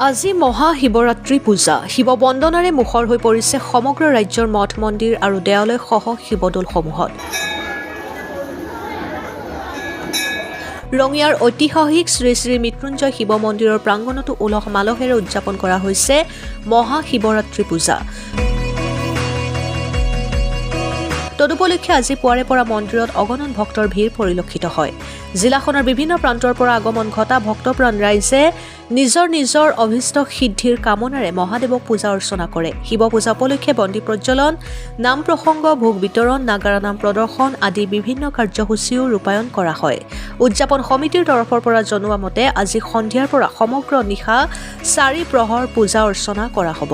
আজি মহাশিৱৰাত্ৰি পূজা শিৱ বন্দনাৰে মুখৰ হৈ পৰিছে সমগ্ৰ ৰাজ্যৰ মঠ মন্দিৰ আৰু দেৱালয়সহ শিৱদৌলসমূহত। ৰঙিয়াৰ ঐতিহাসিক শ্ৰী শ্ৰী মৃত্যুঞ্জয় শিৱ মন্দিৰৰ প্ৰাংগণতো উলহ মালহেৰে উদযাপন কৰা হৈছে মহাশিৱৰাত্ৰি পূজা। তদুপলক্ষে আজি পুৱাৰে পৰা মন্দিৰত অগণন ভক্তৰ ভিৰ পৰিলক্ষিত হয়। জিলাখনৰ বিভিন্ন প্ৰান্তৰ পৰা আগমন ঘটা ভক্তপ্ৰাণ ৰাইজে নিজৰ নিজৰ অভিষ্ট সিদ্ধিৰ কামনাৰে মহাদেৱক পূজা অৰ্চনা কৰে। শিৱ পূজা উপলক্ষে বন্তি প্ৰজ্বলন, নাম প্ৰসংগ, ভোগ বিতৰণ, নাগাৰা নাম প্ৰদৰ্শন আদি বিভিন্ন কাৰ্যসূচীও ৰূপায়ণ কৰা হয়। উদযাপন সমিতিৰ তৰফৰ পৰা জনোৱা মতে আজি সন্ধিয়াৰ পৰা সমগ্ৰ নিশা 4 প্ৰহৰ পূজা অৰ্চনা কৰা হ'ব।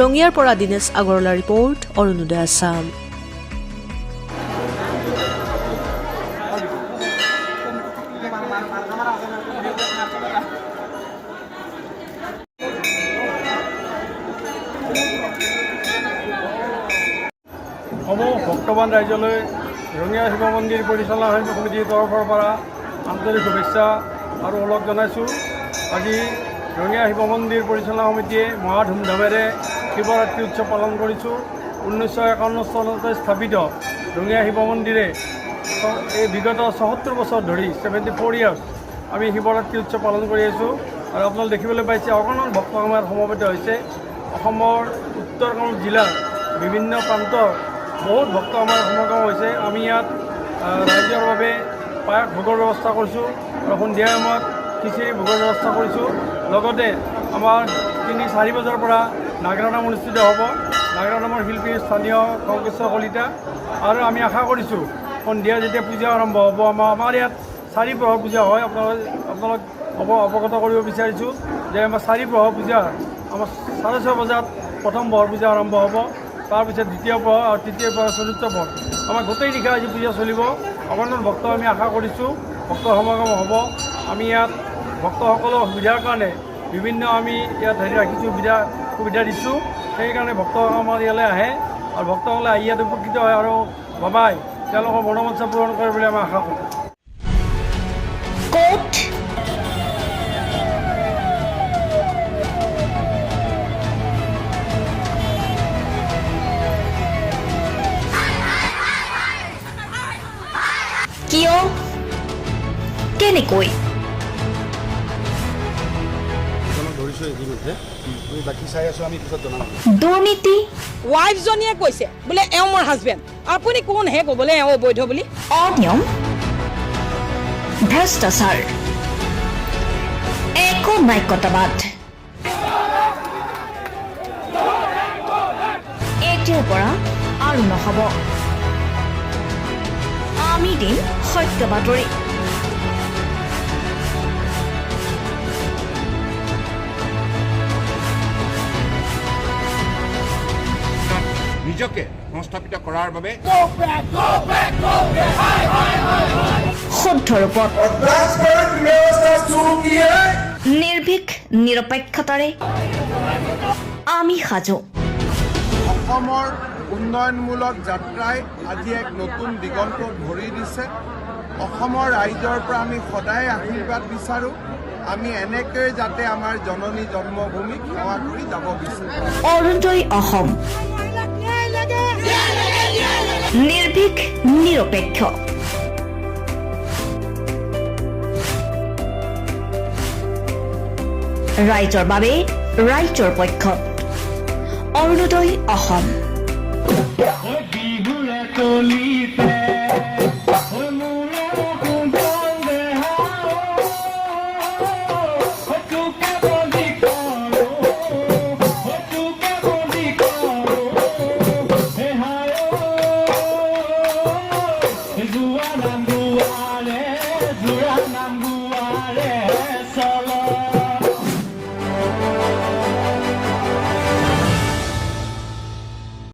ৰঙিয়াৰ পৰা দিনেশ আগৰৱালা ৰিপৰ্ট, অৰুণোদয় আছাম। সমূহ ভক্তবান ৰাইজলৈ ৰঙিয়া শিৱ মন্দিৰ পৰিচালনা সমিতিৰ তৰফৰ পৰা আন্তৰিক শুভেচ্ছা আৰু ওলগ জনাইছোঁ। আজি ৰঙিয়া শিৱ মন্দিৰ পৰিচালনা সমিতিয়ে মহা ধুমধামেৰে শিৱৰাত্ৰি উৎসৱ পালন কৰিছোঁ। 1951 চনতে স্থাপিত ৰঙিয়া শিৱ মন্দিৰে এই বিগত 74 বছৰ ধৰি 74 ইয়াৰ্ছ আমি শিৱৰাত্ৰি উৎসৱ পালন কৰি আছোঁ। আৰু আপোনালোকে দেখিবলৈ পাইছে অগণন ভক্ত সমাজ সমবেত হৈছে। অসমৰ উত্তৰ কামৰূপ জিলাৰ বিভিন্ন প্ৰান্তৰ বহুত ভক্ত আমাৰ সমাগম হৈছে। আমি ইয়াত ৰাইজৰ বাবে পায়স ভোগৰ ব্যৱস্থা কৰিছোঁ আৰু সন্ধিয়া সময়ত খিচিৰি ভোগৰ ব্যৱস্থা কৰিছোঁ। লগতে আমাৰ 3-4 বজাৰ পৰা নাগাৰা নাম অনুষ্ঠিত হ'ব। নাগাৰা নামৰ শিল্পী স্থানীয় খগেশ্বৰ কলিতা। আৰু আমি আশা কৰিছোঁ সন্ধিয়া যেতিয়া পূজা আৰম্ভ হ'ব, আমাৰ ইয়াত 4 প্ৰহৰ পূজা হয়। আপোনালোক অৱগত কৰিব বিচাৰিছোঁ যে আমাৰ 4 প্ৰহৰ পূজা আমাৰ 6:30 বজাত প্ৰথম প্ৰহৰ পূজা আৰম্ভ হ'ব। তাৰপিছত দ্বিতীয় প্ৰহৰ আৰু তৃতীয় প্ৰহৰ, চতুৰ্থ প্ৰহৰ আমাৰ গোটেই নিশা আজি পূজা চলিব। অগণন ভক্ত আমি আশা কৰিছোঁ ভক্ত সমাগম হ'ব। আমি ইয়াত ভক্তসকলৰ সুবিধাৰ কাৰণে বিভিন্ন আমি ইয়াত ৰাখিছোঁ, সুবিধা দিছোঁ। সেইকাৰণে ভক্তসকল আমাৰ ইয়ালৈ আহে আৰু ভক্তসকলে আহি ইয়াত উপকৃত হয় আৰু বাবাই তেওঁলোকৰ মনোবাঞ্ছা পূৰণ কৰে বুলি আমি আশা কৰোঁ। কিয় কেনেকৈ দুৰ্নীতি ৱাইফজনীয়ে কৈছে বোলে এওঁ মোৰ হাজবেণ্ড, আপুনি কোন হে ক'বলৈ এওঁ অবৈধ বুলি? অনিয়ম, ভ্ৰষ্টাচাৰ, একো নায়কতাবাদ, এতিয়াৰ পৰা আৰু নহ'ব। আমি দিম সত্য বাতৰি। নিজকে সংস্থাপিত কৰাৰ বাবে শুদ্ধ ৰূপত নিৰ্ভীক নিৰপেক্ষতাৰে আমি সাজু। অসমৰ উন্নয়নমূলক যাত্ৰাই আজি এক নতুন দিগন্ত ভৰি দিছে। অসমৰ ৰাইজৰ পৰা আমি সদায় আশীৰ্বাদ বিচাৰোঁ। আমি এনেকৈ যাতে আমাৰ জননী জন্মভূমিক সেৱা কৰি যাব বিচাৰোঁ। অৰুণোদয় অসম, নিৰ্ভীক নিৰপেক্ষ। ৰাইজৰ বাবে ৰাইজৰ পক্ষত অৰুণোদয় অসম। Nam